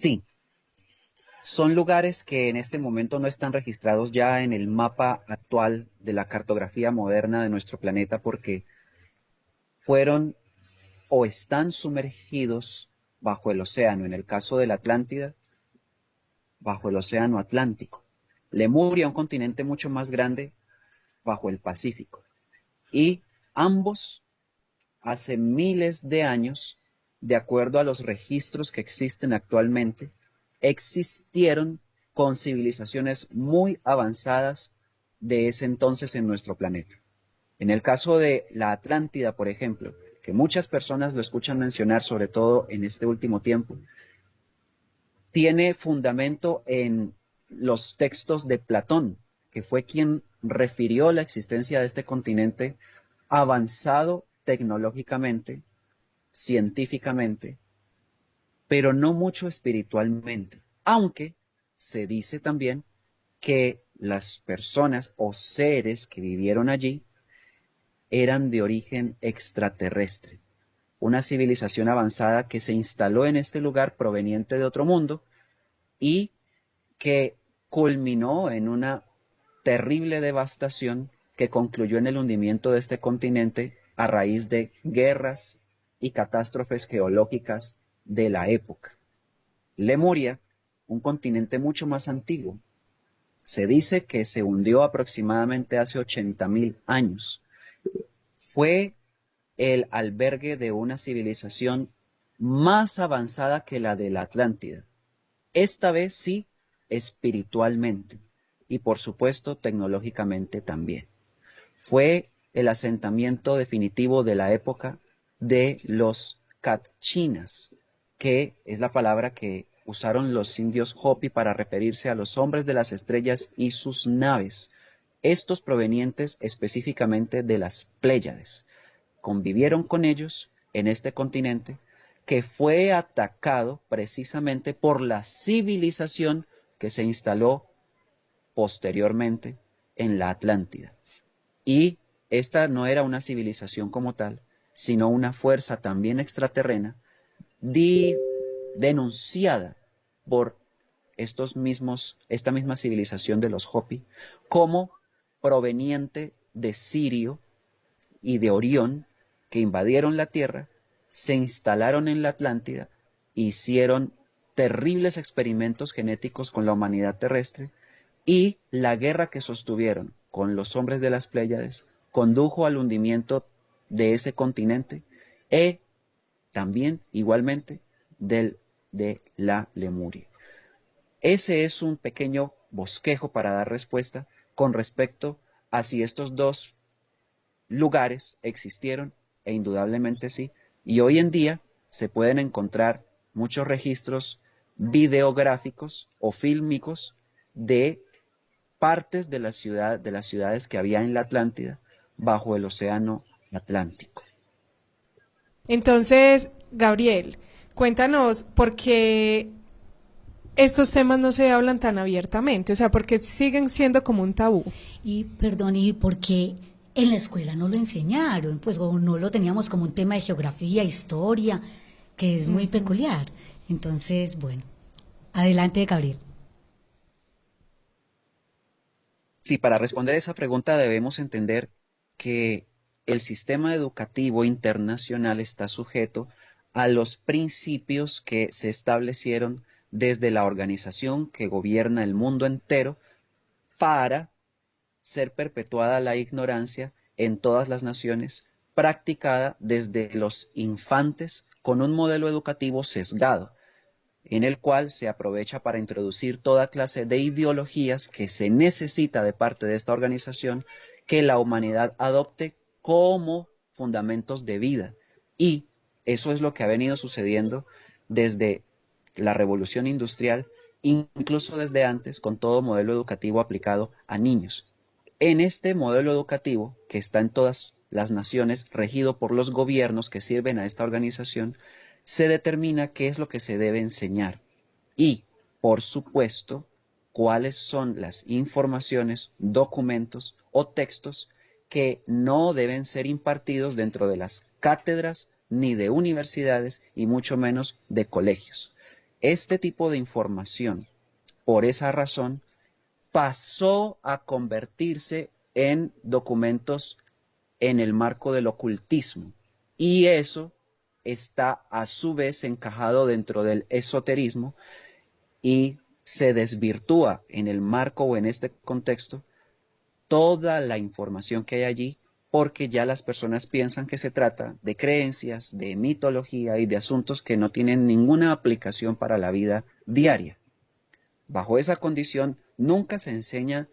Sí, son lugares que en este momento no están registrados ya en el mapa actual de la cartografía moderna de nuestro planeta porque fueron o están sumergidos bajo el océano, en el caso de la Atlántida, bajo el océano Atlántico. Lemuria, un continente mucho más grande, bajo el Pacífico. Y ambos, hace miles de años, de acuerdo a los registros que existen actualmente, existieron con civilizaciones muy avanzadas de ese entonces en nuestro planeta. En el caso de la Atlántida, por ejemplo, que muchas personas lo escuchan mencionar, sobre todo en este último tiempo, tiene fundamento en los textos de Platón, que fue quien refirió la existencia de este continente avanzado tecnológicamente, científicamente, pero no mucho espiritualmente, aunque se dice también que las personas o seres que vivieron allí eran de origen extraterrestre, una civilización avanzada que se instaló en este lugar proveniente de otro mundo y que culminó en una terrible devastación que concluyó en el hundimiento de este continente a raíz de guerras y catástrofes geológicas de la época. Lemuria, un continente mucho más antiguo, se dice que se hundió aproximadamente hace 80.000 años. Fue el albergue de una civilización más avanzada que la de la Atlántida. Esta vez sí, espiritualmente y por supuesto tecnológicamente también. Fue el asentamiento definitivo de la época de los Catchinas, que es la palabra que usaron los indios Hopi para referirse a los hombres de las estrellas y sus naves, estos provenientes específicamente de las Pléyades. Convivieron con ellos en este continente que fue atacado precisamente por la civilización que se instaló posteriormente en la Atlántida. Y esta no era una civilización como tal, sino una fuerza también extraterrena denunciada por esta misma civilización de los Hopi como proveniente de Sirio y de Orión, que invadieron la Tierra, se instalaron en la Atlántida, hicieron terribles experimentos genéticos con la humanidad terrestre y la guerra que sostuvieron con los hombres de las Pléyades condujo al hundimiento de ese continente y también igualmente de la Lemuria. Ese es un pequeño bosquejo para dar respuesta con respecto a si estos dos lugares existieron, e indudablemente sí, y hoy en día se pueden encontrar muchos registros videográficos o fílmicos de partes de de las ciudades que había en la Atlántida bajo el océano Atlántico. Entonces, Gabriel, cuéntanos por qué estos temas no se hablan tan abiertamente, o sea, porque siguen siendo como un tabú. Y perdón, ¿y por qué en la escuela no lo enseñaron? Pues o no lo teníamos como un tema de geografía, historia, que es muy Ujú. peculiar. Entonces, bueno, adelante, Gabriel. Sí, para responder esa pregunta debemos entender que el sistema educativo internacional está sujeto a los principios que se establecieron desde la organización que gobierna el mundo entero para ser perpetuada la ignorancia en todas las naciones, practicada desde los infantes con un modelo educativo sesgado, en el cual se aprovecha para introducir toda clase de ideologías que se necesita de parte de esta organización que la humanidad adopte como fundamentos de vida. Y eso es lo que ha venido sucediendo desde la revolución industrial, incluso desde antes, con todo modelo educativo aplicado a niños. En este modelo educativo, que está en todas las naciones, regido por los gobiernos que sirven a esta organización, se determina qué es lo que se debe enseñar y, por supuesto, cuáles son las informaciones, documentos o textos que no deben ser impartidos dentro de las cátedras ni de universidades y mucho menos de colegios. Este tipo de información, por esa razón, pasó a convertirse en documentos en el marco del ocultismo. Y eso está a su vez encajado dentro del esoterismo y se desvirtúa en el marco o en este contexto toda la información que hay allí, porque ya las personas piensan que se trata de creencias, de mitología y de asuntos que no tienen ninguna aplicación para la vida diaria. Bajo esa condición, nunca se enseña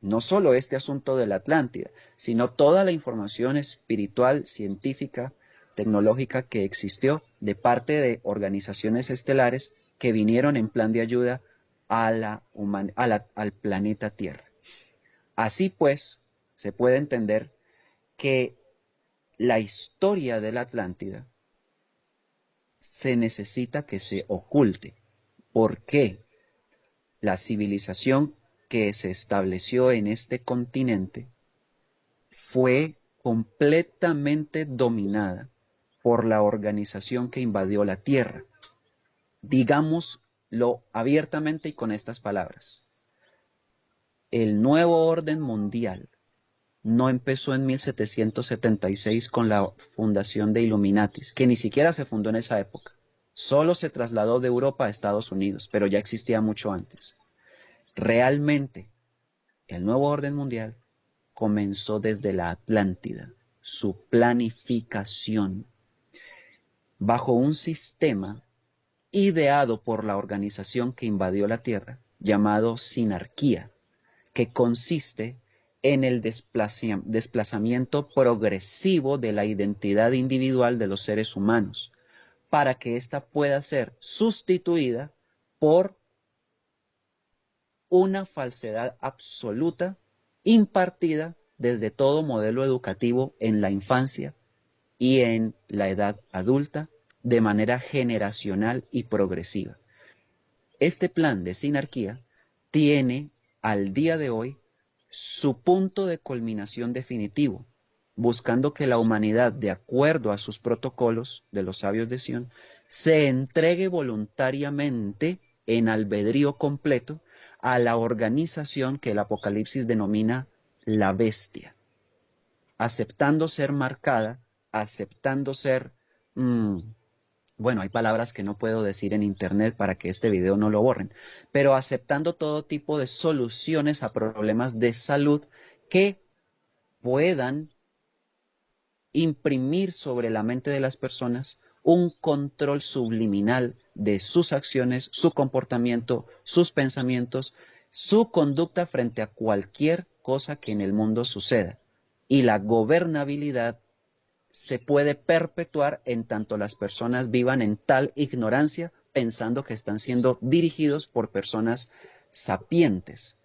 no solo este asunto de la Atlántida, sino toda la información espiritual, científica, tecnológica que existió de parte de organizaciones estelares que vinieron en plan de ayuda al planeta Tierra. Así pues, se puede entender que la historia de la Atlántida se necesita que se oculte. ¿Por qué? La civilización que se estableció en este continente fue completamente dominada por la organización que invadió la Tierra. Digámoslo abiertamente y con estas palabras. El nuevo orden mundial no empezó en 1776 con la fundación de Illuminatis, que ni siquiera se fundó en esa época. Solo se trasladó de Europa a Estados Unidos, pero ya existía mucho antes. Realmente, el nuevo orden mundial comenzó desde la Atlántida, su planificación, bajo un sistema ideado por la organización que invadió la Tierra, llamado sinarquía, que consiste en el desplazamiento progresivo de la identidad individual de los seres humanos, para que ésta pueda ser sustituida por una falsedad absoluta impartida desde todo modelo educativo en la infancia y en la edad adulta de manera generacional y progresiva. Este plan de sinarquía tiene al día de hoy su punto de culminación definitivo, buscando que la humanidad, de acuerdo a sus protocolos de los sabios de Sion, se entregue voluntariamente en albedrío completo a la organización que el Apocalipsis denomina la bestia, aceptando ser marcada, aceptando ser, bueno, hay palabras que no puedo decir en internet para que este video no lo borren, pero aceptando todo tipo de soluciones a problemas de salud que puedan imprimir sobre la mente de las personas un control subliminal de sus acciones, su comportamiento, sus pensamientos, su conducta frente a cualquier cosa que en el mundo suceda. Y la gobernabilidad se puede perpetuar en tanto las personas vivan en tal ignorancia, pensando que están siendo dirigidos por personas sapientes.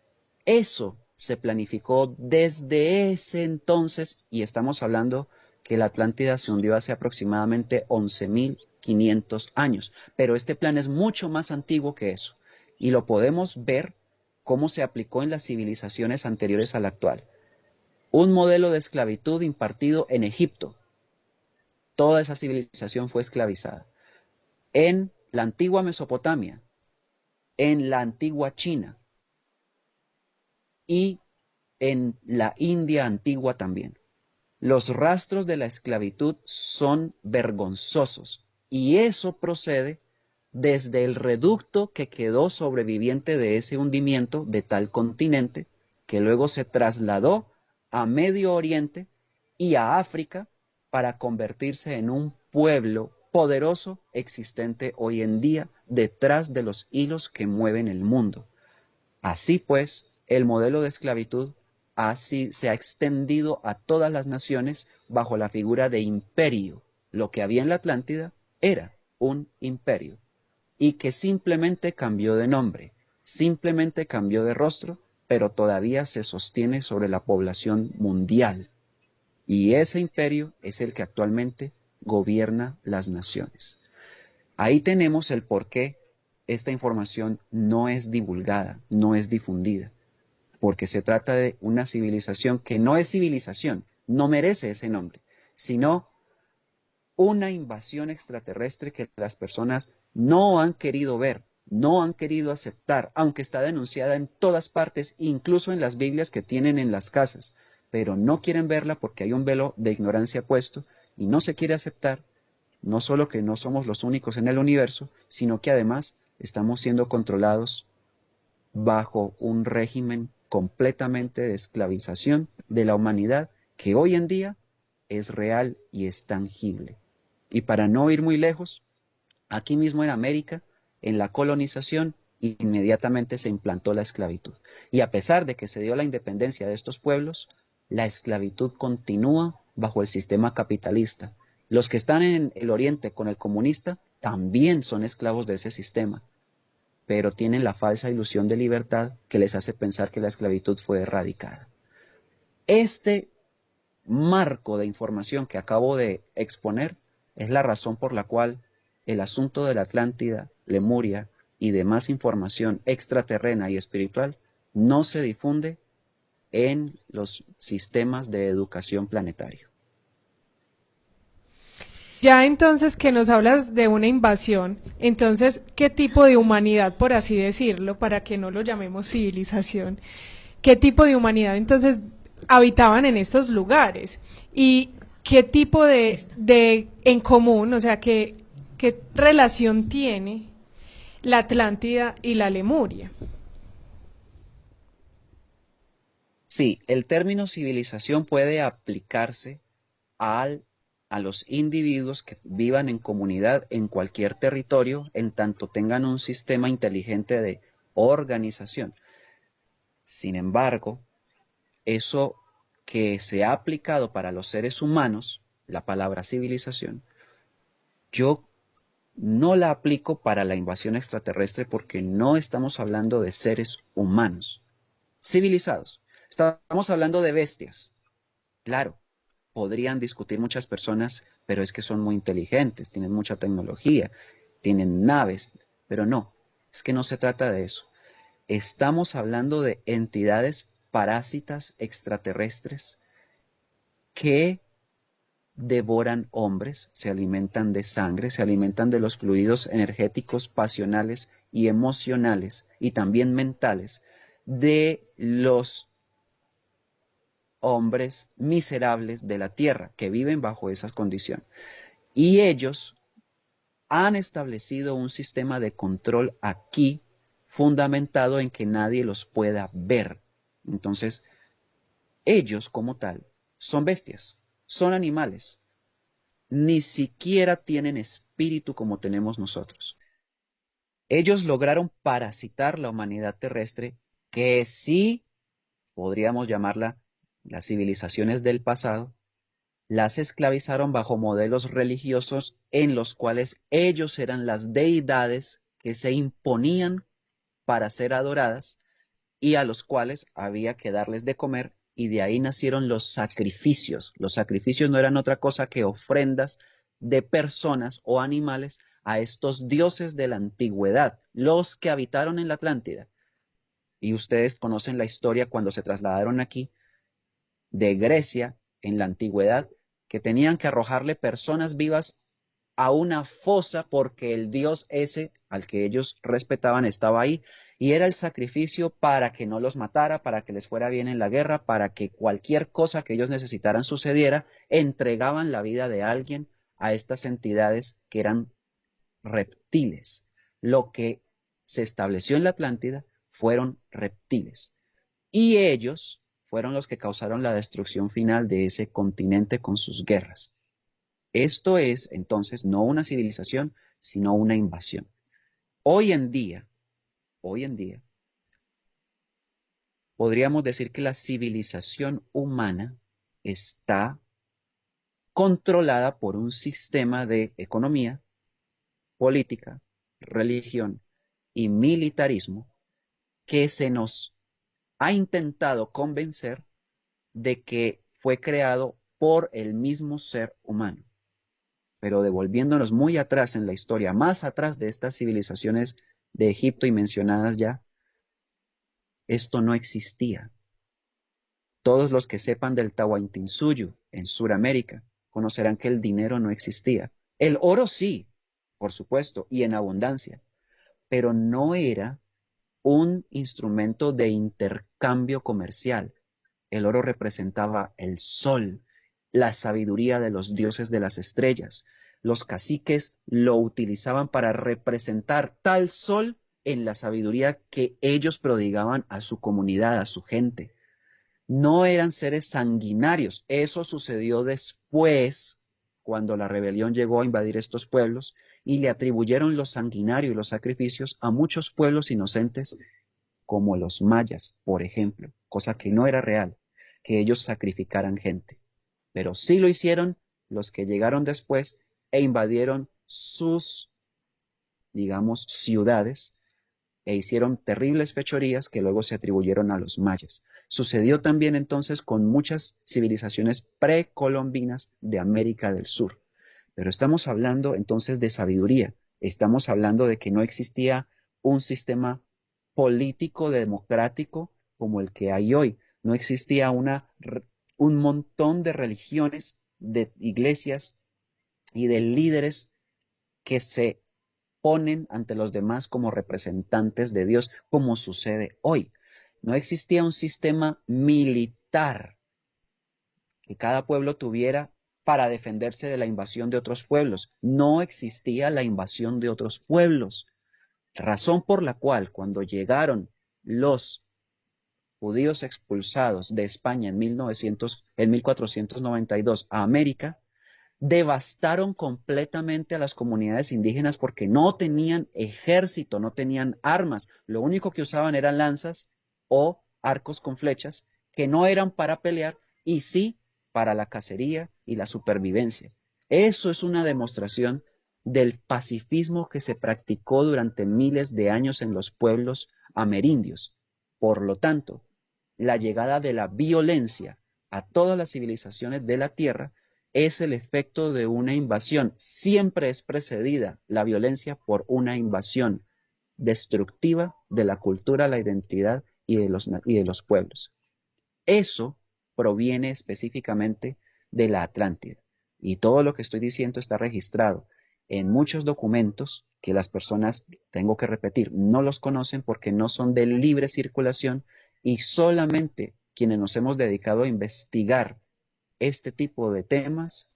Eso se planificó desde ese entonces, y estamos hablando que la Atlántida se hundió hace aproximadamente 11.500 años. Pero este plan es mucho más antiguo que eso, y lo podemos ver cómo se aplicó en las civilizaciones anteriores a la actual. Un modelo de esclavitud impartido en Egipto. Toda esa civilización fue esclavizada. En la antigua Mesopotamia, en la antigua China y en la India antigua también. Los rastros de la esclavitud son vergonzosos y eso procede desde el reducto que quedó sobreviviente de ese hundimiento de tal continente, que luego se trasladó a Medio Oriente y a África para convertirse en un pueblo poderoso existente hoy en día detrás de los hilos que mueven el mundo. Así pues, el modelo de esclavitud se ha extendido a todas las naciones bajo la figura de imperio. Lo que había en la Atlántida era un imperio y que simplemente cambió de nombre, simplemente cambió de rostro, pero todavía se sostiene sobre la población mundial. Y ese imperio es el que actualmente gobierna las naciones. Ahí tenemos el por qué esta información no es divulgada, no es difundida, porque se trata de una civilización que no es civilización, no merece ese nombre, sino una invasión extraterrestre que las personas no han querido ver, no han querido aceptar, aunque está denunciada en todas partes, incluso en las Biblias que tienen en las casas, pero no quieren verla porque hay un velo de ignorancia puesto y no se quiere aceptar, no solo que no somos los únicos en el universo, sino que además estamos siendo controlados bajo un régimen completamente de esclavización de la humanidad que hoy en día es real y es tangible. Y para no ir muy lejos, aquí mismo en América, en la colonización, inmediatamente se implantó la esclavitud. Y a pesar de que se dio la independencia de estos pueblos, la esclavitud continúa bajo el sistema capitalista. Los que están en el oriente con el comunista también son esclavos de ese sistema, pero tienen la falsa ilusión de libertad que les hace pensar que la esclavitud fue erradicada. Este marco de información que acabo de exponer es la razón por la cual el asunto de la Atlántida, Lemuria y demás información extraterrena y espiritual no se difunde en los sistemas de educación planetario. Ya entonces que nos hablas de una invasión, entonces, ¿qué tipo de humanidad, por así decirlo, para que no lo llamemos civilización, qué tipo de humanidad entonces habitaban en estos lugares? ¿Y qué tipo de en común, o sea, qué relación tiene la Atlántida y la Lemuria? Sí, el término civilización puede aplicarse al a los individuos que vivan en comunidad en cualquier territorio, en tanto tengan un sistema inteligente de organización. Sin embargo, eso que se ha aplicado para los seres humanos, la palabra civilización, yo no la aplico para la invasión extraterrestre porque no estamos hablando de seres humanos civilizados. Estamos hablando de bestias. Claro, podrían discutir muchas personas, pero es que son muy inteligentes, tienen mucha tecnología, tienen naves, pero no, es que no se trata de eso. Estamos hablando de entidades parásitas extraterrestres que devoran hombres, se alimentan de sangre, se alimentan de los fluidos energéticos, pasionales y emocionales, y también mentales, de los hombres miserables de la tierra que viven bajo esas condiciones. Y ellos han establecido un sistema de control aquí fundamentado en que nadie los pueda ver. Entonces, ellos como tal son bestias, son animales, ni siquiera tienen espíritu como tenemos nosotros. Ellos lograron parasitar la humanidad terrestre, que sí podríamos llamarla las civilizaciones del pasado, las esclavizaron bajo modelos religiosos en los cuales ellos eran las deidades que se imponían para ser adoradas y a los cuales había que darles de comer, y de ahí nacieron los sacrificios. Los sacrificios no eran otra cosa que ofrendas de personas o animales a estos dioses de la antigüedad, los que habitaron en la Atlántida. Y ustedes conocen la historia cuando se trasladaron aquí de Grecia en la antigüedad, que tenían que arrojarle personas vivas a una fosa porque el dios ese al que ellos respetaban estaba ahí, y era el sacrificio para que no los matara, para que les fuera bien en la guerra, para que cualquier cosa que ellos necesitaran sucediera. Entregaban la vida de alguien a estas entidades que eran reptiles. Lo que se estableció en la Atlántida fueron reptiles, y ellos fueron los que causaron la destrucción final de ese continente con sus guerras. Esto es, entonces, no una civilización, sino una invasión. Hoy en día, podríamos decir que la civilización humana está controlada por un sistema de economía, política, religión y militarismo que se nos ha intentado convencer de que fue creado por el mismo ser humano. Pero devolviéndonos muy atrás en la historia, más atrás de estas civilizaciones de Egipto y mencionadas ya, esto no existía. Todos los que sepan del Tahuantinsuyo en Sudamérica conocerán que el dinero no existía. El oro sí, por supuesto, y en abundancia, pero no era un instrumento de intercambio comercial. El oro representaba el sol, la sabiduría de los dioses de las estrellas. Los caciques lo utilizaban para representar tal sol en la sabiduría que ellos prodigaban a su comunidad, a su gente. No eran seres sanguinarios. Eso sucedió después, cuando la rebelión llegó a invadir estos pueblos y le atribuyeron lo sanguinario y los sacrificios a muchos pueblos inocentes, como los mayas, por ejemplo, cosa que no era real, que ellos sacrificaran gente. Pero sí lo hicieron los que llegaron después e invadieron sus, digamos, ciudades e hicieron terribles fechorías que luego se atribuyeron a los mayas. Sucedió también entonces con muchas civilizaciones precolombinas de América del Sur. Pero estamos hablando entonces de sabiduría, estamos hablando de que no existía un sistema político democrático como el que hay hoy, no existía un montón de religiones, de iglesias y de líderes que se ponen ante los demás como representantes de Dios, como sucede hoy. No existía un sistema militar que cada pueblo tuviera para defenderse de la invasión de otros pueblos. No existía la invasión de otros pueblos, razón por la cual cuando llegaron los judíos expulsados de España en 1492 a América, devastaron completamente a las comunidades indígenas porque no tenían ejército, no tenían armas. Lo único que usaban eran lanzas o arcos con flechas que no eran para pelear y sí para la cacería y la supervivencia. Eso es una demostración del pacifismo que se practicó durante miles de años en los pueblos amerindios. Por lo tanto, la llegada de la violencia a todas las civilizaciones de la Tierra es el efecto de una invasión. Siempre es precedida la violencia por una invasión destructiva de la cultura, la identidad y de los pueblos. Eso proviene específicamente de la Atlántida. Y todo lo que estoy diciendo está registrado en muchos documentos que las personas, tengo que repetir, no los conocen porque no son de libre circulación y solamente quienes nos hemos dedicado a investigar este tipo de temas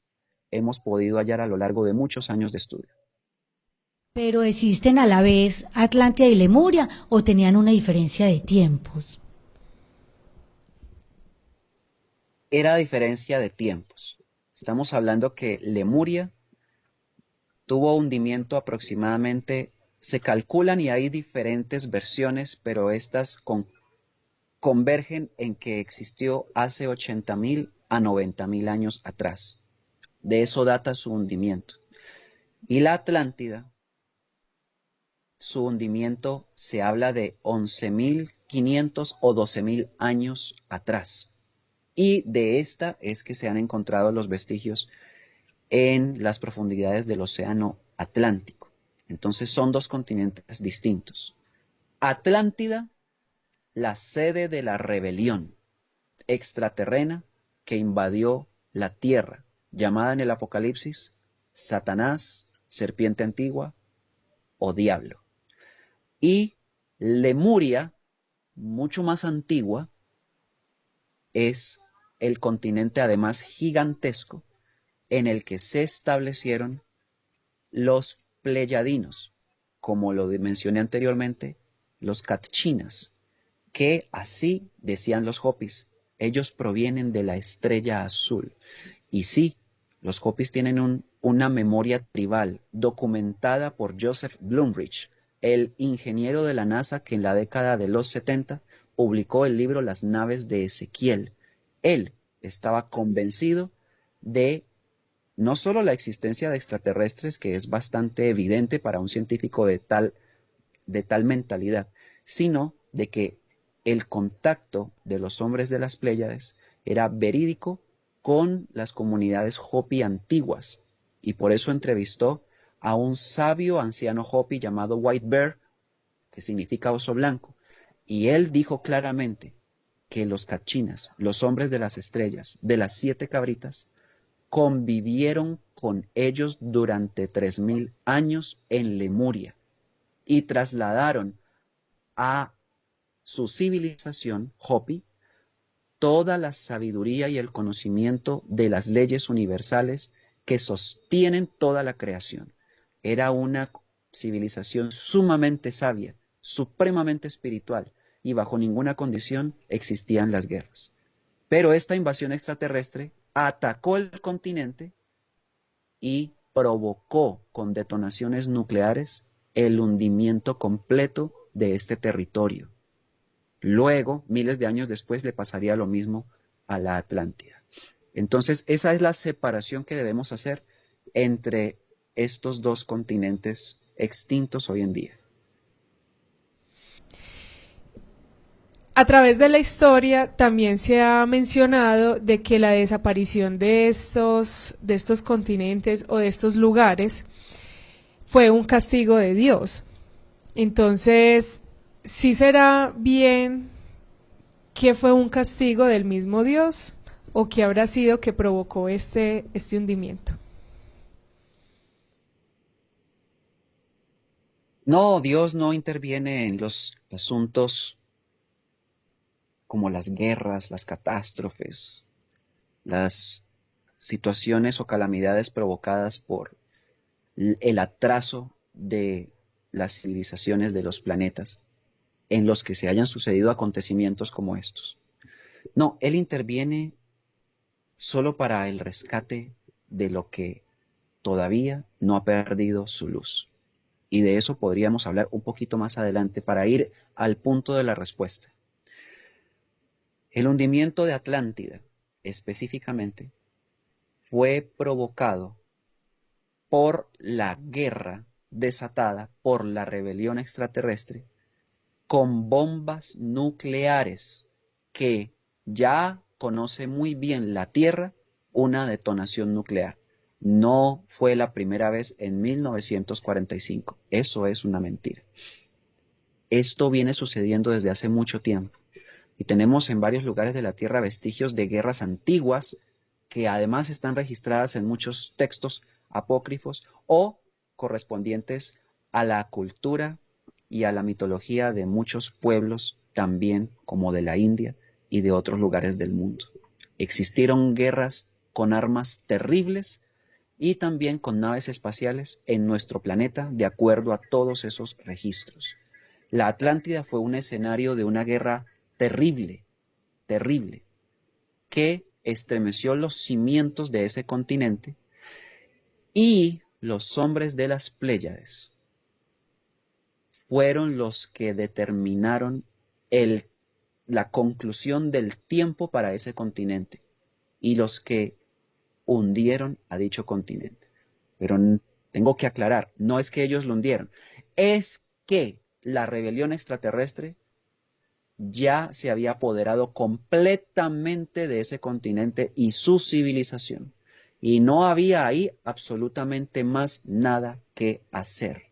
hemos podido hallar a lo largo de muchos años de estudio. Pero existen a la vez Atlántida y Lemuria o tenían una diferencia de tiempos. Era diferencia de tiempos. Estamos hablando que Lemuria tuvo hundimiento aproximadamente, se calculan y hay diferentes versiones, pero estas convergen en que existió hace 80.000 a 90.000 años atrás. De eso data su hundimiento. Y la Atlántida, su hundimiento se habla de 11.500 o 12.000 años atrás. Y de esta es que se han encontrado los vestigios en las profundidades del océano Atlántico. Entonces son dos continentes distintos. Atlántida, la sede de la rebelión extraterrena que invadió la tierra, llamada en el Apocalipsis Satanás, serpiente antigua o diablo. Y Lemuria, mucho más antigua, es el continente además gigantesco en el que se establecieron los pleyadinos, como lo mencioné anteriormente, los catchinas, que así decían los Hopis, ellos provienen de la estrella azul. Y sí, los Hopis tienen una memoria tribal documentada por Joseph Blumrich, el ingeniero de la NASA que en la década de los 70 publicó el libro Las naves de Ezequiel. Él estaba convencido de no solo la existencia de extraterrestres, que es bastante evidente para un científico de tal mentalidad, sino de que el contacto de los hombres de las Pléyades era verídico con las comunidades Hopi antiguas, y por eso entrevistó a un sabio anciano Hopi llamado White Bear, que significa oso blanco, y él dijo claramente que los cachinas, los hombres de las estrellas, de las 7 cabritas, convivieron con ellos durante 3000 años en Lemuria y trasladaron a su civilización, Hopi, toda la sabiduría y el conocimiento de las leyes universales que sostienen toda la creación. Era una civilización sumamente sabia, supremamente espiritual, y bajo ninguna condición existían las guerras. Pero esta invasión extraterrestre atacó el continente y provocó con detonaciones nucleares el hundimiento completo de este territorio. Luego, miles de años después, le pasaría lo mismo a la Atlántida. Entonces, esa es la separación que debemos hacer entre estos dos continentes extintos hoy en día. A través de la historia también se ha mencionado de que la desaparición de estos continentes o de estos lugares fue un castigo de Dios. Entonces, ¿sí será bien que fue un castigo del mismo Dios o que habrá sido que provocó este hundimiento? No, Dios no interviene en los asuntos como las guerras, las catástrofes, las situaciones o calamidades provocadas por el atraso de las civilizaciones de los planetas en los que se hayan sucedido acontecimientos como estos. No, Él interviene solo para el rescate de lo que todavía no ha perdido su luz. Y de eso podríamos hablar un poquito más adelante para ir al punto de la respuesta. El hundimiento de Atlántida, específicamente, fue provocado por la guerra desatada por la rebelión extraterrestre con bombas nucleares que ya conoce muy bien la Tierra una detonación nuclear. No fue la primera vez en 1945. Eso es una mentira. Esto viene sucediendo desde hace mucho tiempo. Y tenemos en varios lugares de la Tierra vestigios de guerras antiguas que además están registradas en muchos textos apócrifos o correspondientes a la cultura y a la mitología de muchos pueblos también como de la India y de otros lugares del mundo. Existieron guerras con armas terribles y también con naves espaciales en nuestro planeta de acuerdo a todos esos registros. La Atlántida fue un escenario de una guerra terrible, terrible, que estremeció los cimientos de ese continente y los hombres de las Pléyades fueron los que determinaron la conclusión del tiempo para ese continente y los que hundieron a dicho continente. Pero tengo que aclarar, no es que ellos lo hundieron, es que la rebelión extraterrestre ya se había apoderado completamente de ese continente y su civilización. Y no había ahí absolutamente más nada que hacer.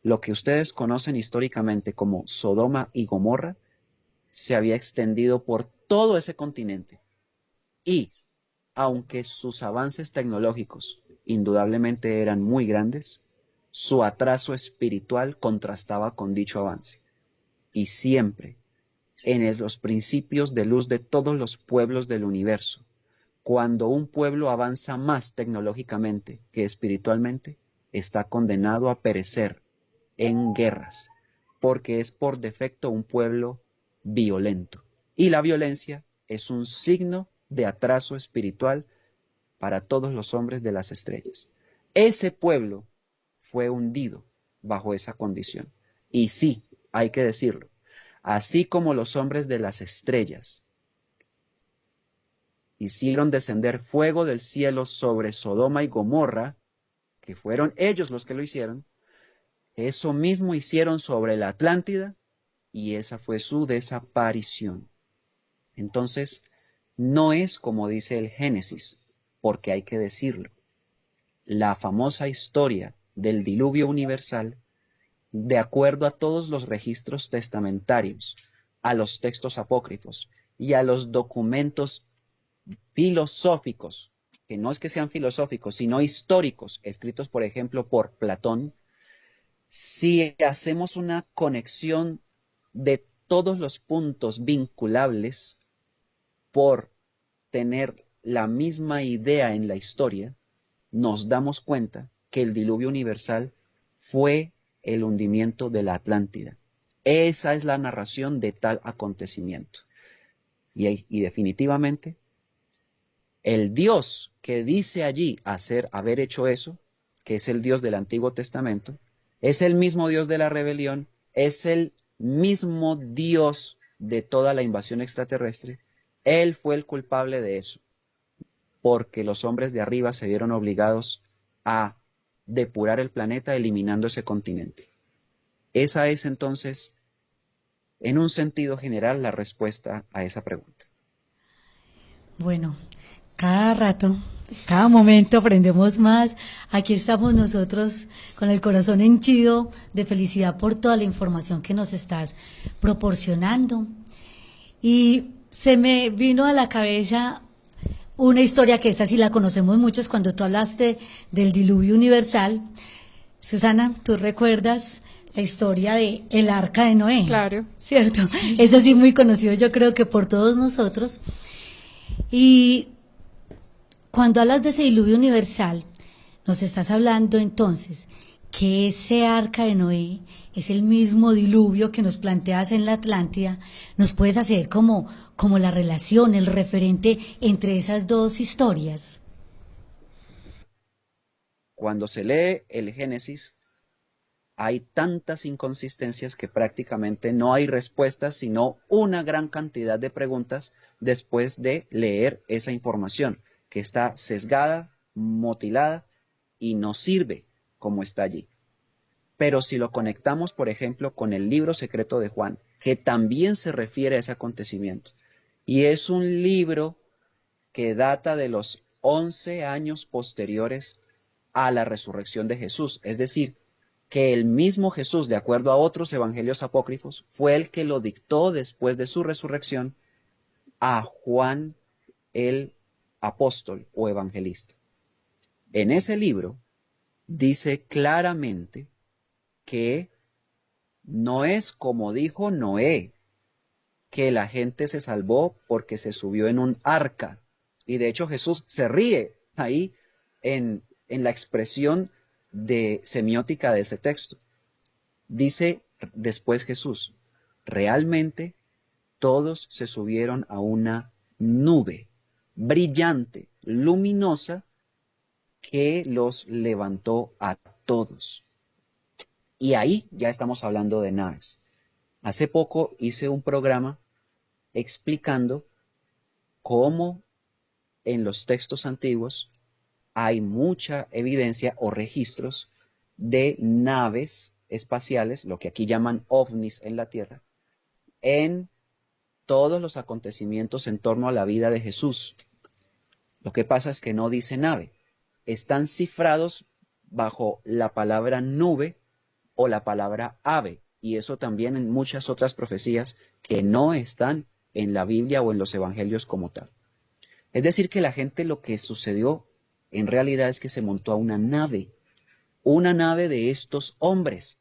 Lo que ustedes conocen históricamente como Sodoma y Gomorra se había extendido por todo ese continente. Y, aunque sus avances tecnológicos indudablemente eran muy grandes, su atraso espiritual contrastaba con dicho avance. Y siempre, en los principios de luz de todos los pueblos del universo, cuando un pueblo avanza más tecnológicamente que espiritualmente, está condenado a perecer en guerras, porque es por defecto un pueblo violento. Y la violencia es un signo de atraso espiritual para todos los hombres de las estrellas. Ese pueblo fue hundido bajo esa condición. Y sí, hay que decirlo, así como los hombres de las estrellas hicieron descender fuego del cielo sobre Sodoma y Gomorra, que fueron ellos los que lo hicieron, eso mismo hicieron sobre la Atlántida y esa fue su desaparición. Entonces, no es como dice el Génesis, porque hay que decirlo. La famosa historia del diluvio universal, de acuerdo a todos los registros testamentarios, a los textos apócrifos y a los documentos filosóficos que no es que sean filosóficos, sino históricos, escritos por ejemplo por Platón, si hacemos una conexión de todos los puntos vinculables por tener la misma idea en la historia, nos damos cuenta que el diluvio universal fue el hundimiento de la Atlántida. Esa es la narración de tal acontecimiento. Y definitivamente, el Dios que dice allí haber hecho eso, que es el Dios del Antiguo Testamento, es el mismo Dios de la rebelión, es el mismo Dios de toda la invasión extraterrestre. Él fue el culpable de eso, porque los hombres de arriba se vieron obligados a depurar el planeta eliminando ese continente. Esa es entonces, en un sentido general, la respuesta a esa pregunta. Bueno, cada rato, cada momento aprendemos más. Aquí estamos nosotros con el corazón henchido de felicidad por toda la información que nos estás proporcionando. Y se me vino a la cabeza una historia que esta sí la conocemos muchos cuando tú hablaste del diluvio universal. Susana, ¿tú recuerdas la historia de el arca de Noé? Claro. ¿Cierto? Sí. Es así muy conocido, yo creo que por todos nosotros. Y cuando hablas de ese diluvio universal, nos estás hablando entonces que ese arca de Noé es el mismo diluvio que nos planteas en la Atlántida. ¿Nos puedes hacer como la relación, el referente entre esas dos historias? Cuando se lee el Génesis, hay tantas inconsistencias que prácticamente no hay respuestas, sino una gran cantidad de preguntas después de leer esa información, que está sesgada, mutilada y no sirve como está allí. Pero si lo conectamos, por ejemplo, con el libro secreto de Juan, que también se refiere a ese acontecimiento, y es un libro que data de los 11 años posteriores a la resurrección de Jesús, es decir, que el mismo Jesús, de acuerdo a otros evangelios apócrifos, fue el que lo dictó después de su resurrección a Juan el apóstol o evangelista. En ese libro dice claramente que no es como dijo Noé, que la gente se salvó porque se subió en un arca. Y de hecho Jesús se ríe ahí en la expresión de semiótica de ese texto. Dice después Jesús, realmente todos se subieron a una nube brillante, luminosa, que los levantó a todos. Y ahí ya estamos hablando de naves. Hace poco hice un programa explicando cómo en los textos antiguos hay mucha evidencia o registros de naves espaciales, lo que aquí llaman ovnis en la Tierra, en todos los acontecimientos en torno a la vida de Jesús. Lo que pasa es que no dice nave. Están cifrados bajo la palabra nube o la palabra ave, y eso también en muchas otras profecías que no están en la Biblia o en los evangelios como tal. Es decir, que la gente, lo que sucedió en realidad es que se montó a una nave de estos hombres,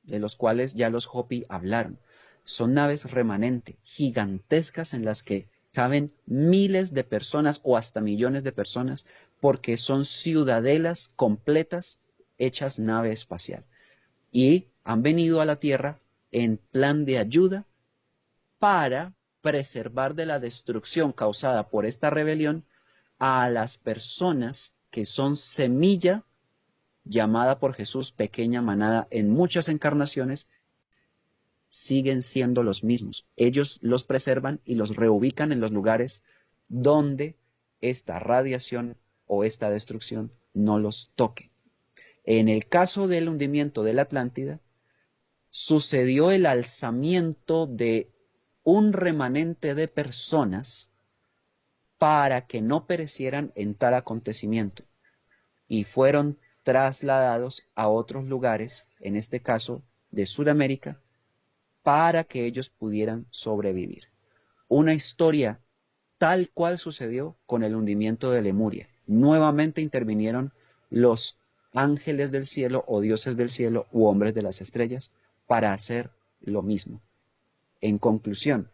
de los cuales ya los Hopi hablaron. Son naves remanente, gigantescas, en las que caben miles de personas o hasta millones de personas, porque son ciudadelas completas hechas nave espacial. Y han venido a la Tierra en plan de ayuda para preservar de la destrucción causada por esta rebelión a las personas que son semilla llamada por Jesús pequeña manada en muchas encarnaciones. Siguen siendo los mismos. Ellos los preservan y los reubican en los lugares donde esta radiación o esta destrucción no los toque. En el caso del hundimiento de la Atlántida, sucedió el alzamiento de un remanente de personas para que no perecieran en tal acontecimiento, y fueron trasladados a otros lugares, en este caso de Sudamérica, para que ellos pudieran sobrevivir. Una historia tal cual sucedió con el hundimiento de Lemuria. nuevamente intervinieron los ángeles del cielo o dioses del cielo u hombres de las estrellas para hacer lo mismo. En conclusión,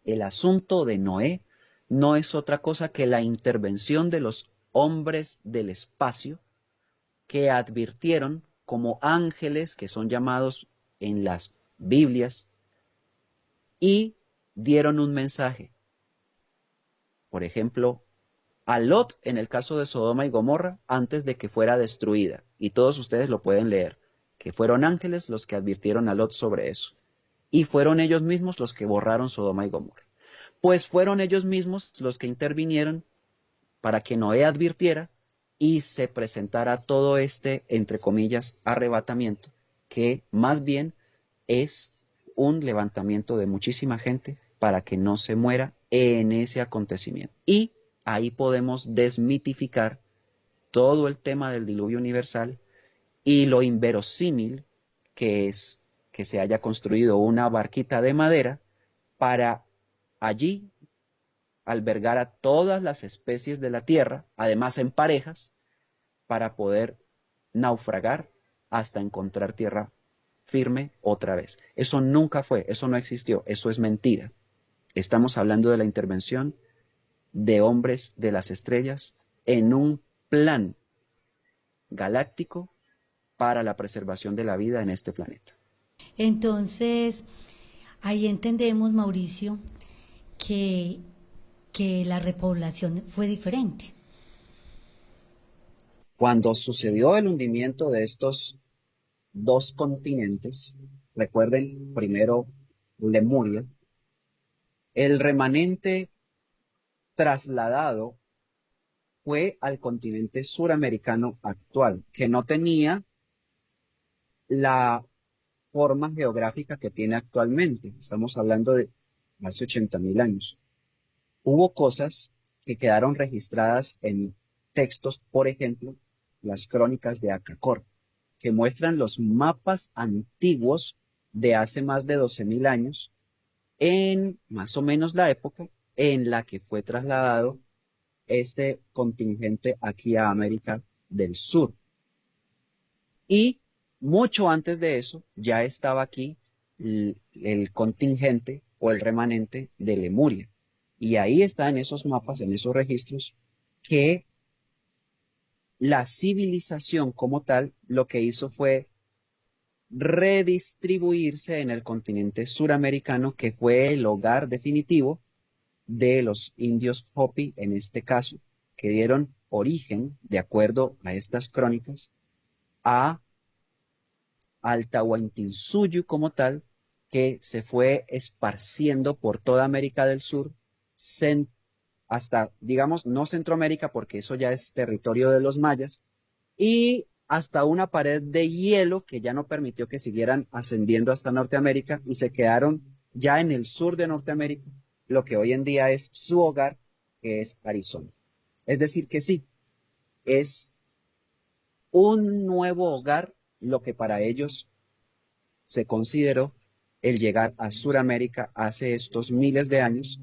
el asunto de Noé no es otra cosa que la intervención de los hombres del espacio que advirtieron como ángeles que son llamados en las Biblias y dieron un mensaje. Por ejemplo, a Lot en el caso de Sodoma y Gomorra antes de que fuera destruida. Y todos ustedes lo pueden leer, que fueron ángeles los que advirtieron a Lot sobre eso. Y fueron ellos mismos los que borraron Sodoma y Gomorra. Pues fueron ellos mismos los que intervinieron para que Noé advirtiera y se presentara todo este, entre comillas, arrebatamiento, que más bien es un levantamiento de muchísima gente para que no se muera en ese acontecimiento. Y ahí podemos desmitificar todo el tema del diluvio universal y lo inverosímil que es que se haya construido una barquita de madera para allí albergar a todas las especies de la tierra, además en parejas, para poder naufragar hasta encontrar tierra firme otra vez. Eso nunca fue, eso no existió, eso es mentira. Estamos hablando de la intervención de hombres de las estrellas en un plan galáctico para la preservación de la vida en este planeta. Entonces, ahí entendemos, Mauricio, que, que la repoblación fue diferente. Cuando sucedió el hundimiento de estos dos continentes, recuerden primero Lemuria, el remanente trasladado fue al continente suramericano actual, que no tenía la forma geográfica que tiene actualmente. Estamos hablando de hace 80.000 años. Hubo cosas que quedaron registradas en textos, por ejemplo, las crónicas de Acacor, que muestran los mapas antiguos de hace más de 12.000 años, en más o menos la época en la que fue trasladado este contingente aquí a América del Sur. Y mucho antes de eso ya estaba aquí el contingente o el remanente de Lemuria. Y ahí está en esos mapas, en esos registros, que la civilización como tal lo que hizo fue redistribuirse en el continente suramericano, que fue el hogar definitivo de los indios Hopi en este caso, que dieron origen, de acuerdo a estas crónicas, a al Tahuantinsuyo como tal, que se fue esparciendo por toda América del Sur, hasta, digamos, no Centroamérica, porque eso ya es territorio de los mayas, y hasta una pared de hielo que ya no permitió que siguieran ascendiendo hasta Norteamérica y se quedaron ya en el sur de Norteamérica, lo que hoy en día es su hogar, que es Arizona. Es decir, que sí, es un nuevo hogar lo que para ellos se consideró el llegar a Sudamérica hace estos miles de años,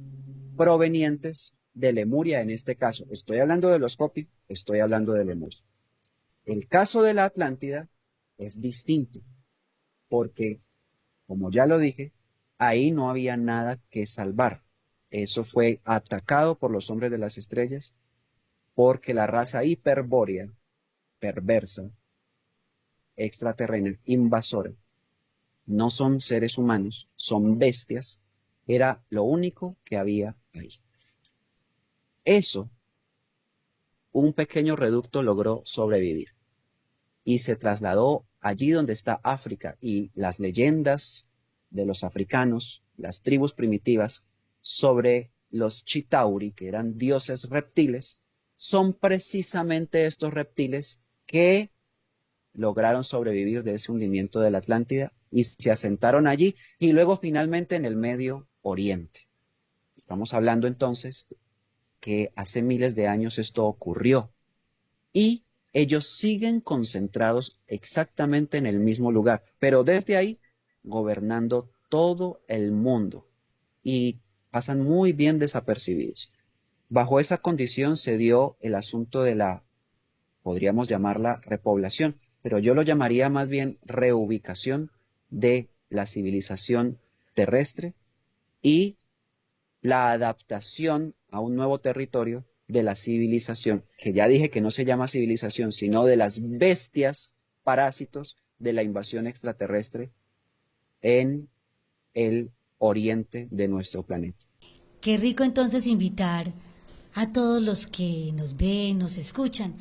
provenientes de Lemuria en este caso. Estoy hablando de los Hopi, estoy hablando de Lemuria. El caso de la Atlántida es distinto, porque, como ya lo dije, ahí no había nada que salvar. Eso fue atacado por los hombres de las estrellas, porque la raza hiperbórea, perversa, extraterrena, invasora, no son seres humanos, son bestias, era lo único que había ahí. Eso, un pequeño reducto logró sobrevivir y se trasladó allí donde está África, y las leyendas de los africanos, las tribus primitivas, sobre los Chitauri, que eran dioses reptiles, son precisamente estos reptiles que lograron sobrevivir de ese hundimiento de la Atlántida y se asentaron allí y luego finalmente en el Medio Oriente. Estamos hablando entonces que hace miles de años esto ocurrió y ellos siguen concentrados exactamente en el mismo lugar, pero desde ahí gobernando todo el mundo y pasan muy bien desapercibidos. Bajo esa condición se dio el asunto de la, podríamos llamarla repoblación, pero yo lo llamaría más bien reubicación de la civilización terrestre y la adaptación a un nuevo territorio de la civilización, que ya dije que no se llama civilización, sino de las bestias parásitos de la invasión extraterrestre en el oriente de nuestro planeta. Qué rico entonces invitar a todos los que nos ven, nos escuchan,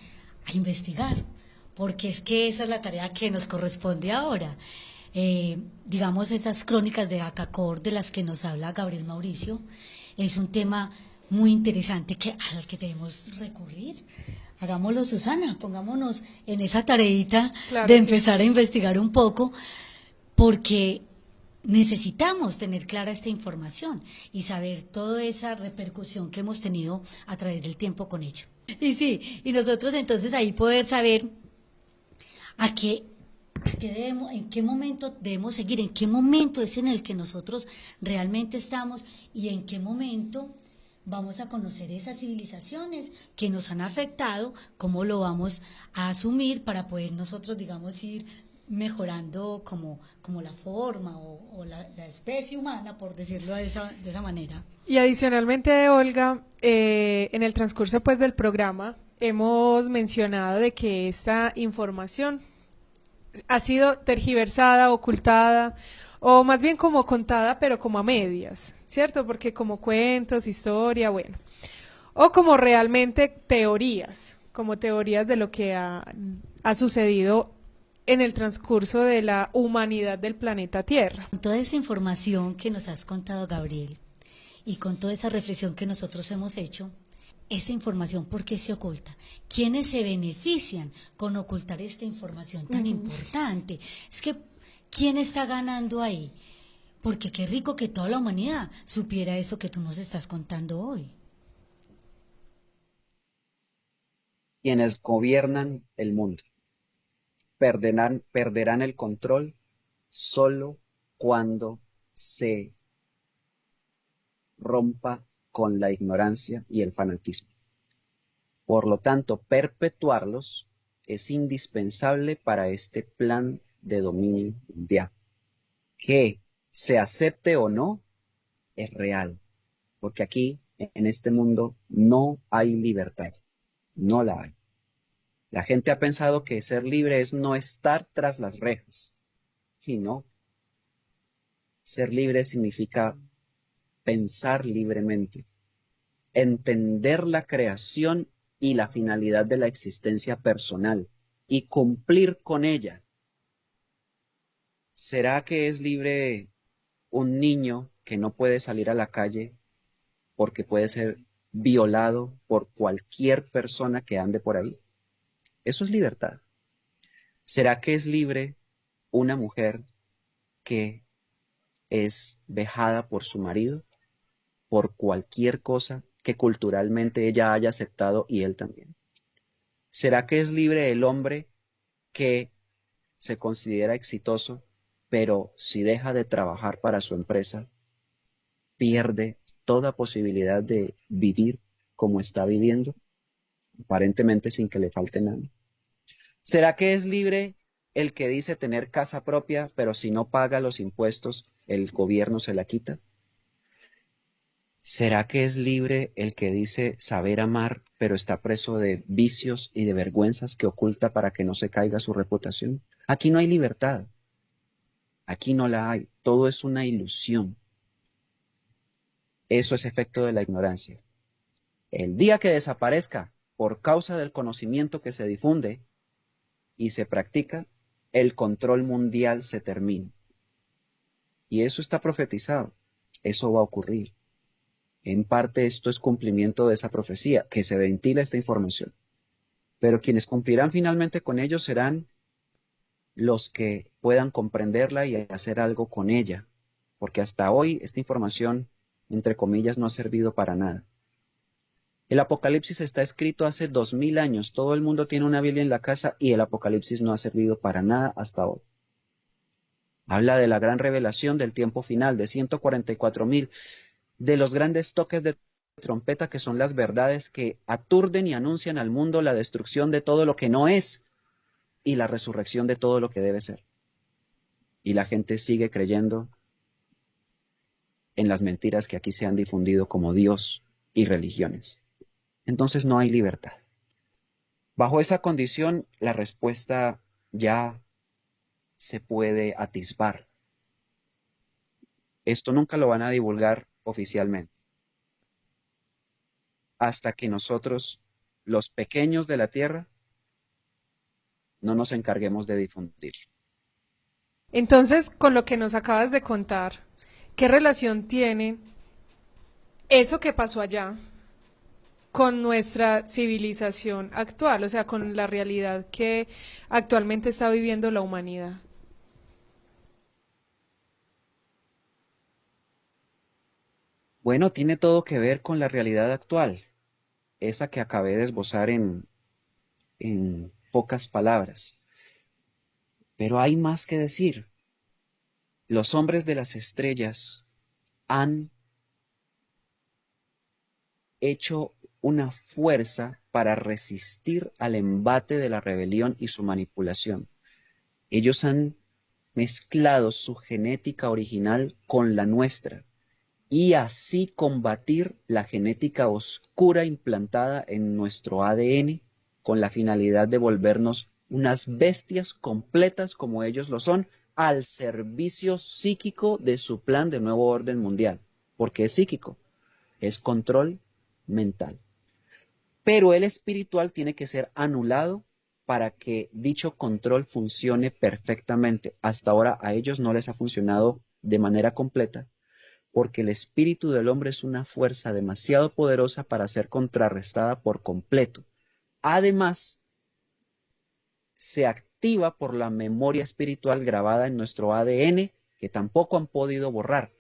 a investigar, porque es que esa es la tarea que nos corresponde ahora. Digamos, esas crónicas de Acacor de las que nos habla Gabriel Mauricio, es un tema muy interesante al que debemos recurrir. Hagámoslo, Susana, pongámonos en esa tareita Claro de que empezar a sí. investigar un poco, porque necesitamos tener clara esta información y saber toda esa repercusión que hemos tenido a través del tiempo con ello. Y sí, y nosotros entonces ahí poder saber a qué debemos, en qué momento debemos seguir, en qué momento es en el que nosotros realmente estamos y en qué momento vamos a conocer esas civilizaciones que nos han afectado, cómo lo vamos a asumir para poder nosotros, digamos, ir mejorando como la forma o la especie humana, por decirlo de esa manera. Y adicionalmente, Olga, en el transcurso pues del programa hemos mencionado de que esta información ha sido tergiversada, ocultada, o más bien como contada, pero como a medias, ¿cierto? Porque como cuentos, historia, bueno, o como realmente teorías, como teorías de lo que ha sucedido en el transcurso de la humanidad del planeta Tierra. Con toda esa información que nos has contado, Gabriel, y con toda esa reflexión que nosotros hemos hecho, esta información, ¿por qué se oculta? ¿Quiénes se benefician con ocultar esta información tan importante? Es que, ¿quién está ganando ahí? Porque qué rico que toda la humanidad supiera eso que tú nos estás contando hoy. Quienes gobiernan el mundo perderán el control solo cuando se rompa con la ignorancia y el fanatismo. Por lo tanto, perpetuarlos es indispensable para este plan de dominio mundial. Que se acepte o no, es real, porque aquí, en este mundo, no hay libertad, no la hay. La gente ha pensado que ser libre es no estar tras las rejas, y no. Ser libre significa pensar libremente, entender la creación y la finalidad de la existencia personal y cumplir con ella. ¿Será que es libre un niño que no puede salir a la calle porque puede ser violado por cualquier persona que ande por ahí? Eso es libertad. ¿Será que es libre una mujer que es vejada por su marido por cualquier cosa que culturalmente ella haya aceptado y él también? ¿Será que es libre el hombre que se considera exitoso, pero si deja de trabajar para su empresa, pierde toda posibilidad de vivir como está viviendo, aparentemente sin que le falte nada? ¿Será que es libre el que dice tener casa propia, pero si no paga los impuestos, el gobierno se la quita? ¿Será que es libre el que dice saber amar, pero está preso de vicios y de vergüenzas que oculta para que no se caiga su reputación? Aquí no hay libertad. Aquí no la hay. Todo es una ilusión. Eso es efecto de la ignorancia. El día que desaparezca por causa del conocimiento que se difunde y se practica, el control mundial se termina. Y eso está profetizado. Eso va a ocurrir. En parte esto es cumplimiento de esa profecía, que se ventila esta información. Pero quienes cumplirán finalmente con ello serán los que puedan comprenderla y hacer algo con ella, porque hasta hoy esta información, entre comillas, no ha servido para nada. El Apocalipsis está escrito hace 2000 años, todo el mundo tiene una Biblia en la casa y el Apocalipsis no ha servido para nada hasta hoy. Habla de la gran revelación del tiempo final, de 144,000, de los grandes toques de trompeta, que son las verdades que aturden y anuncian al mundo la destrucción de todo lo que no es y la resurrección de todo lo que debe ser. Y la gente sigue creyendo en las mentiras que aquí se han difundido como Dios y religiones. Entonces no hay libertad. Bajo esa condición, la respuesta ya se puede atisbar. Esto nunca lo van a divulgar oficialmente, hasta que nosotros, los pequeños de la tierra, no nos encarguemos de difundir. Entonces, con lo que nos acabas de contar, ¿qué relación tiene eso que pasó allá con nuestra civilización actual, o sea, con la realidad que actualmente está viviendo la humanidad? Bueno, tiene todo que ver con la realidad actual, esa que acabé de esbozar en pocas palabras. Pero hay más que decir. Los hombres de las estrellas han hecho una fuerza para resistir al embate de la rebelión y su manipulación. Ellos han mezclado su genética original con la nuestra y así combatir la genética oscura implantada en nuestro ADN con la finalidad de volvernos unas bestias completas como ellos lo son, al servicio psíquico de su plan de nuevo orden mundial. Porque es psíquico, es control mental. Pero el espiritual tiene que ser anulado para que dicho control funcione perfectamente. Hasta ahora a ellos no les ha funcionado de manera completa, porque el espíritu del hombre es una fuerza demasiado poderosa para ser contrarrestada por completo. Además, se activa por la memoria espiritual grabada en nuestro ADN, que tampoco han podido borrar.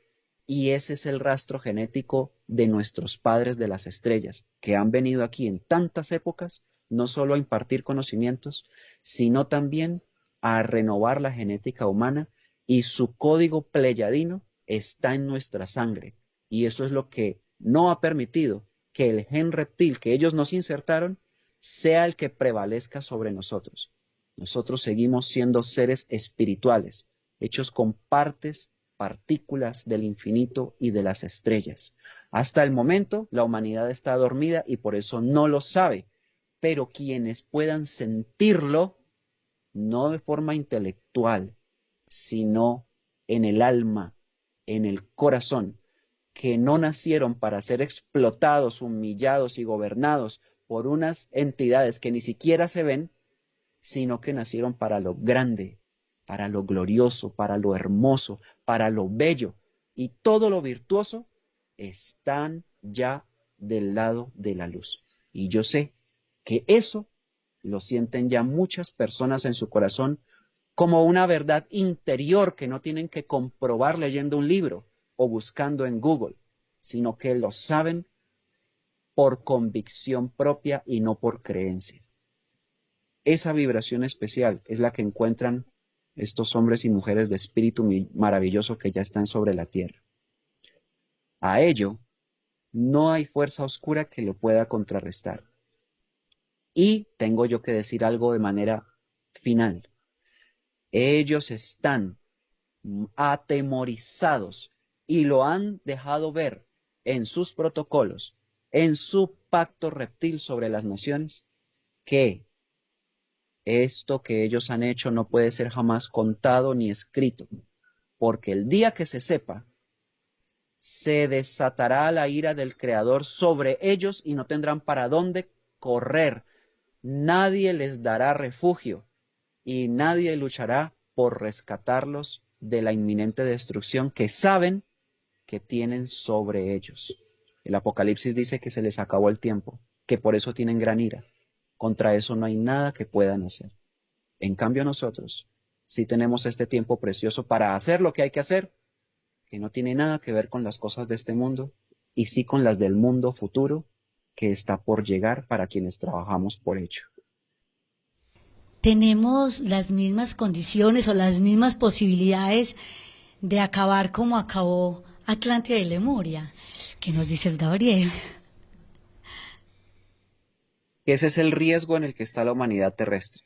Y ese es el rastro genético de nuestros padres de las estrellas, que han venido aquí en tantas épocas, no solo a impartir conocimientos, sino también a renovar la genética humana, y su código pleyadino está en nuestra sangre. Y eso es lo que no ha permitido que el gen reptil que ellos nos insertaron sea el que prevalezca sobre nosotros. Nosotros seguimos siendo seres espirituales, hechos con partículas del infinito y de las estrellas. Hasta el momento, la humanidad está dormida y por eso no lo sabe, pero quienes puedan sentirlo, no de forma intelectual, sino en el alma, en el corazón, que no nacieron para ser explotados, humillados y gobernados por unas entidades que ni siquiera se ven, sino que nacieron para lo grande, para lo glorioso, para lo hermoso, para lo bello, y todo lo virtuoso están ya del lado de la luz. Y yo sé que eso lo sienten ya muchas personas en su corazón como una verdad interior que no tienen que comprobar leyendo un libro o buscando en Google, sino que lo saben por convicción propia y no por creencia. Esa vibración especial es la que encuentran estos hombres y mujeres de espíritu maravilloso que ya están sobre la tierra. A ello, no hay fuerza oscura que lo pueda contrarrestar. Y tengo yo que decir algo de manera final. Ellos están atemorizados y lo han dejado ver en sus protocolos, en su pacto reptil sobre las naciones, que esto que ellos han hecho no puede ser jamás contado ni escrito, porque el día que se sepa, se desatará la ira del Creador sobre ellos y no tendrán para dónde correr. Nadie les dará refugio y nadie luchará por rescatarlos de la inminente destrucción que saben que tienen sobre ellos. El Apocalipsis dice que se les acabó el tiempo, que por eso tienen gran ira. Contra eso no hay nada que puedan hacer. En cambio nosotros sí tenemos este tiempo precioso para hacer lo que hay que hacer, que no tiene nada que ver con las cosas de este mundo, y sí con las del mundo futuro que está por llegar para quienes trabajamos por ello. ¿Tenemos las mismas condiciones o las mismas posibilidades de acabar como acabó Atlántida y Lemuria? ¿Qué nos dices, Gabriel? que ese es el riesgo en el que está la humanidad terrestre.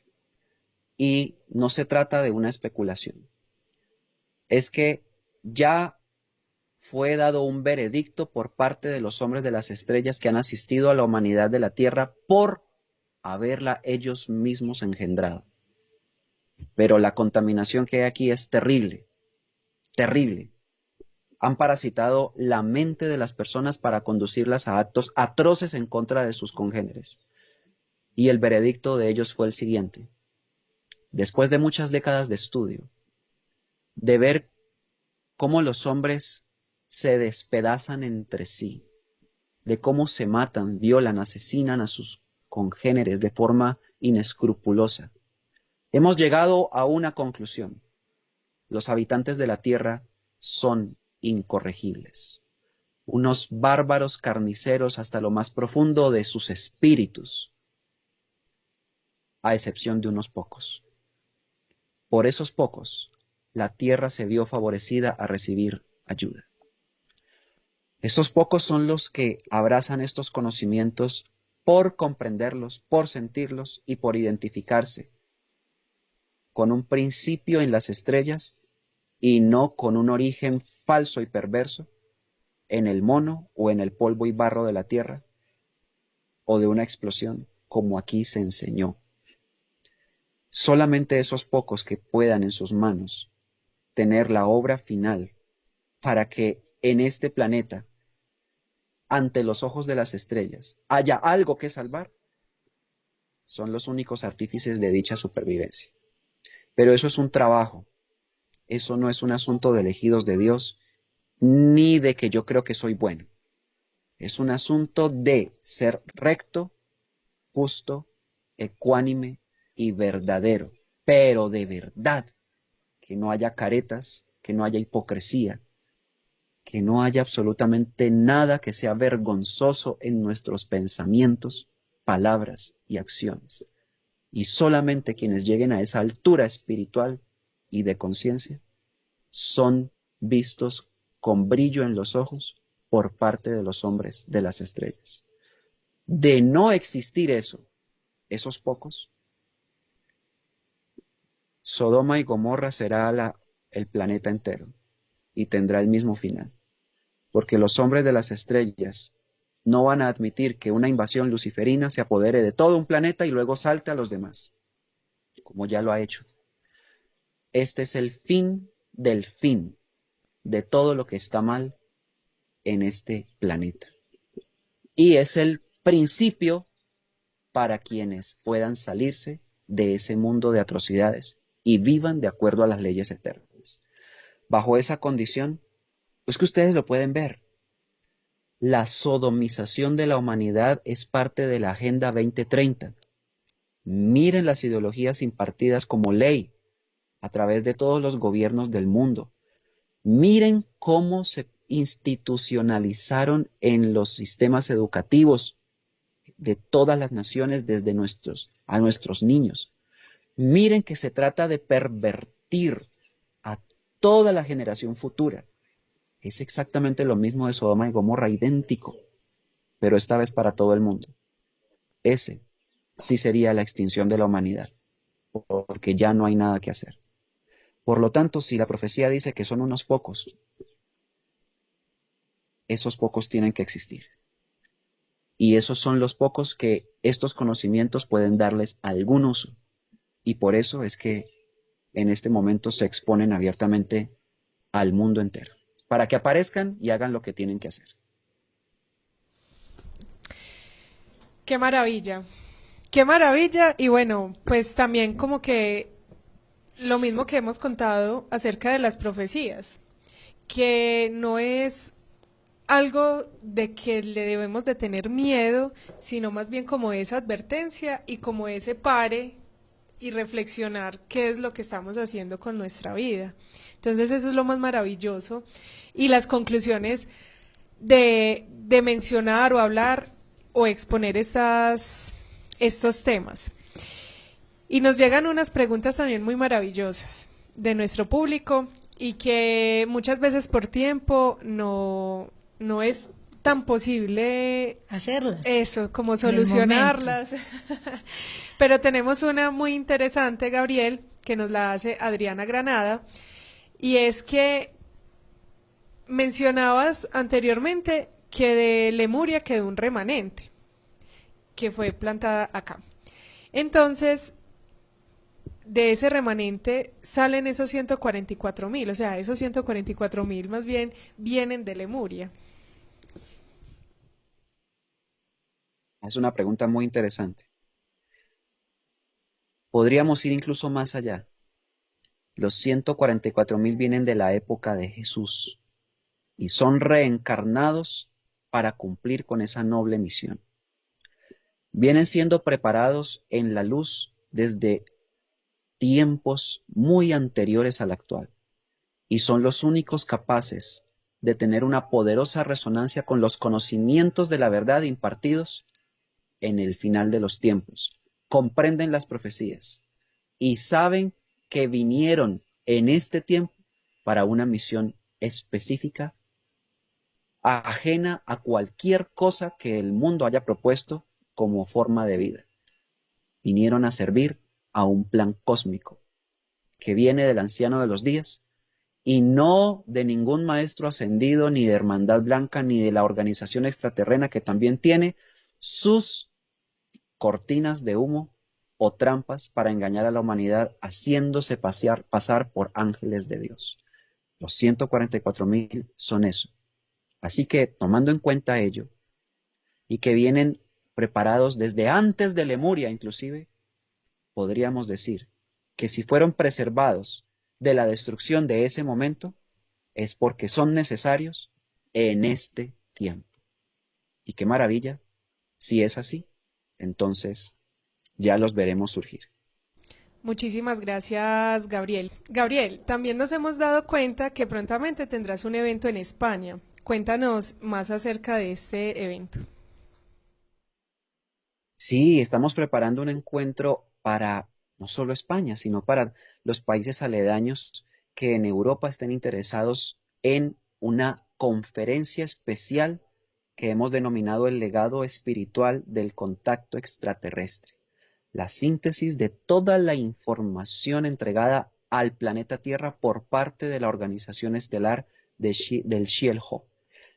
Y no se trata de una especulación. Es que ya fue dado un veredicto por parte de los hombres de las estrellas que han asistido a la humanidad de la Tierra por haberla ellos mismos engendrado. Pero la contaminación que hay aquí es terrible, terrible. Han parasitado la mente de las personas para conducirlas a actos atroces en contra de sus congéneres. Y el veredicto de ellos fue el siguiente. Después de muchas décadas de estudio, de ver cómo los hombres se despedazan entre sí, de cómo se matan, violan, asesinan a sus congéneres de forma inescrupulosa, hemos llegado a una conclusión. Los habitantes de la Tierra son incorregibles, unos bárbaros carniceros hasta lo más profundo de sus espíritus, a excepción de unos pocos. Por esos pocos, la Tierra se vio favorecida a recibir ayuda. Estos pocos son los que abrazan estos conocimientos por comprenderlos, por sentirlos y por identificarse con un principio en las estrellas y no con un origen falso y perverso en el mono o en el polvo y barro de la tierra o de una explosión, como aquí se enseñó. Solamente esos pocos que puedan en sus manos tener la obra final para que en este planeta, ante los ojos de las estrellas, haya algo que salvar, son los únicos artífices de dicha supervivencia. Pero eso es un trabajo, eso no es un asunto de elegidos de Dios, ni de que yo creo que soy bueno. Es un asunto de ser recto, justo, ecuánime y verdadero, pero de verdad, que no haya caretas, que no haya hipocresía, que no haya absolutamente nada que sea vergonzoso en nuestros pensamientos, palabras y acciones. Y solamente quienes lleguen a esa altura espiritual y de conciencia son vistos con brillo en los ojos por parte de los hombres de las estrellas. De no existir eso, esos pocos, Sodoma y Gomorra será el planeta entero y tendrá el mismo final. Porque los hombres de las estrellas no van a admitir que una invasión luciferina se apodere de todo un planeta y luego salte a los demás, como ya lo ha hecho. Este es el fin de todo lo que está mal en este planeta. Y es el principio para quienes puedan salirse de ese mundo de atrocidades y vivan de acuerdo a las leyes eternas. Bajo esa condición, pues que ustedes lo pueden ver. La sodomización de la humanidad es parte de la Agenda 2030. Miren las ideologías impartidas como ley a través de todos los gobiernos del mundo. Miren cómo se institucionalizaron en los sistemas educativos de todas las naciones desde a nuestros niños. Miren que se trata de pervertir a toda la generación futura. Es exactamente lo mismo de Sodoma y Gomorra, idéntico, pero esta vez para todo el mundo. Ese sí sería la extinción de la humanidad, porque ya no hay nada que hacer. Por lo tanto, si la profecía dice que son unos pocos, esos pocos tienen que existir. Y esos son los pocos que estos conocimientos pueden darles algún uso. Y por eso es que en este momento se exponen abiertamente al mundo entero, para que aparezcan y hagan lo que tienen que hacer. Qué maravilla. Qué maravilla. Y bueno, pues también como que lo mismo que hemos contado acerca de las profecías, que no es algo de que le debemos de tener miedo, sino más bien como esa advertencia y como ese pare y reflexionar qué es lo que estamos haciendo con nuestra vida. Entonces eso es lo más maravilloso. Y las conclusiones de mencionar o hablar o exponer estos temas. Y nos llegan unas preguntas también muy maravillosas de nuestro público y que muchas veces por tiempo no es tan posible hacerlas. Eso, como solucionarlas. Pero tenemos una muy interesante, Gabriel, que nos la hace Adriana Granada, y es que mencionabas anteriormente que de Lemuria quedó un remanente que fue plantada acá. Entonces, de ese remanente salen esos 144.000, o sea, esos 144.000 más bien vienen de Lemuria. Es una pregunta muy interesante. Podríamos ir incluso más allá. Los 144.000 vienen de la época de Jesús y son reencarnados para cumplir con esa noble misión. Vienen siendo preparados en la luz desde tiempos muy anteriores al actual y son los únicos capaces de tener una poderosa resonancia con los conocimientos de la verdad impartidos en el final de los tiempos. Comprenden las profecías y saben que vinieron en este tiempo para una misión específica, ajena a cualquier cosa que el mundo haya propuesto como forma de vida. Vinieron a servir a un plan cósmico que viene del anciano de los días y no de ningún maestro ascendido, ni de Hermandad Blanca, ni de la organización extraterrena que también tiene sus cortinas de humo o trampas para engañar a la humanidad haciéndose pasar por ángeles de Dios. Los 144.000 son eso. Así que tomando en cuenta ello y que vienen preparados desde antes de Lemuria inclusive, podríamos decir que si fueron preservados de la destrucción de ese momento, es porque son necesarios en este tiempo. Y qué maravilla, si es así, entonces ya los veremos surgir. Muchísimas gracias, Gabriel. Gabriel, también nos hemos dado cuenta que prontamente tendrás un evento en España. Cuéntanos más acerca de este evento. Sí, estamos preparando un encuentro para no solo España, sino para los países aledaños que en Europa estén interesados en una conferencia especial que hemos denominado el legado espiritual del contacto extraterrestre. La síntesis de toda la información entregada al planeta Tierra por parte de la organización estelar del Xielho.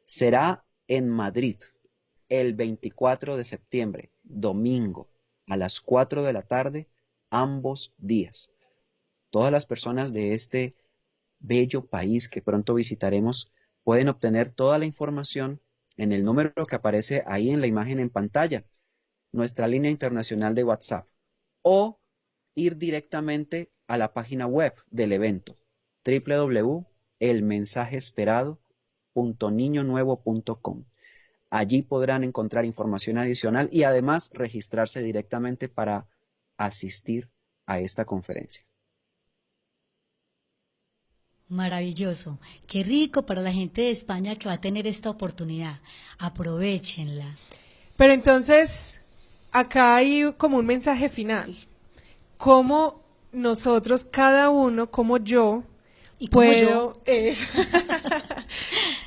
Será en Madrid el 24 de septiembre, domingo, a las 4 de la tarde, ambos días. Todas las personas de este bello país que pronto visitaremos pueden obtener toda la información en el número que aparece ahí en la imagen en pantalla, nuestra línea internacional de WhatsApp, o ir directamente a la página web del evento, www.elmensajeesperado.niñonuevo.com. Allí podrán encontrar información adicional y además registrarse directamente para asistir a esta conferencia. Maravilloso, qué rico para la gente de España que va a tener esta oportunidad. Aprovéchenla. Pero entonces, acá hay como un mensaje final. ¿Cómo nosotros, cada uno, como yo, ¿Y cómo puedo,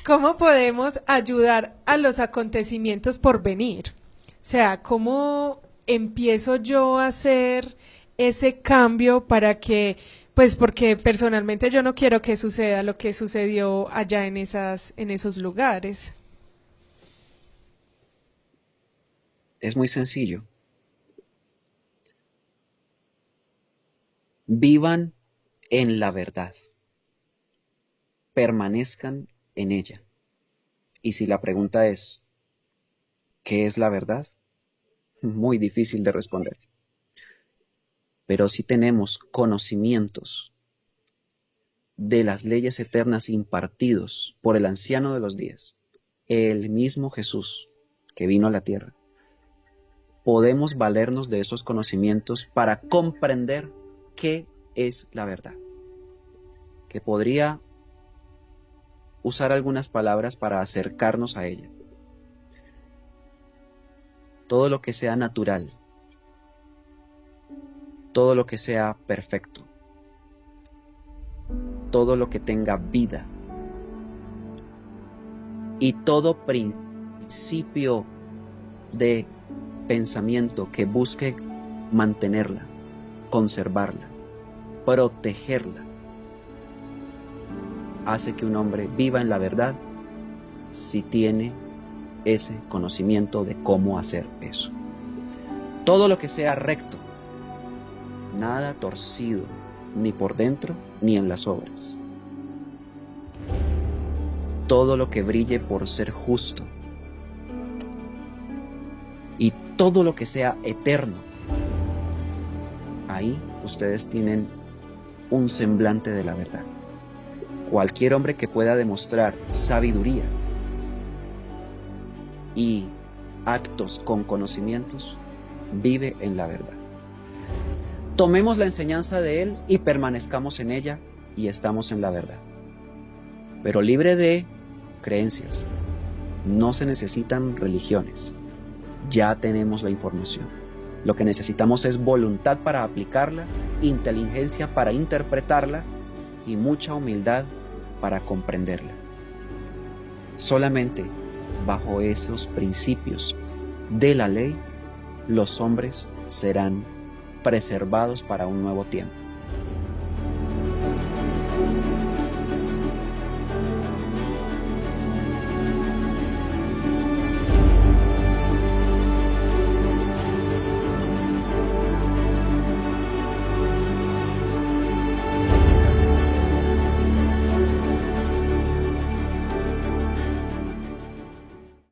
cómo podemos ayudar a los acontecimientos por venir? O sea, ¿cómo empiezo yo a hacer ese cambio para que, pues porque personalmente yo no quiero que suceda lo que sucedió allá en esos lugares? Es muy sencillo. Vivan en la verdad. Permanezcan en ella. Y si la pregunta es, ¿qué es la verdad? Muy difícil de responder. Pero si tenemos conocimientos de las leyes eternas impartidos por el anciano de los días, el mismo Jesús que vino a la tierra, podemos valernos de esos conocimientos para comprender qué es la verdad. Que podría usar algunas palabras para acercarnos a ella. Todo lo que sea natural, todo lo que sea perfecto, todo lo que tenga vida y todo principio de pensamiento que busque mantenerla, conservarla, protegerla, hace que un hombre viva en la verdad si tiene ese conocimiento de cómo hacer eso. Todo lo que sea recto, nada torcido, ni por dentro ni en las obras. Todo lo que brille por ser justo, y todo lo que sea eterno, ahí ustedes tienen un semblante de la verdad. Cualquier hombre que pueda demostrar sabiduría y actos con conocimientos, vive en la verdad. Tomemos la enseñanza de él y permanezcamos en ella y estamos en la verdad. Pero libre de creencias. No se necesitan religiones. Ya tenemos la información. Lo que necesitamos es voluntad para aplicarla, inteligencia para interpretarla y mucha humildad para comprenderla. Solamente bajo esos principios de la ley, los hombres serán preservados para un nuevo tiempo.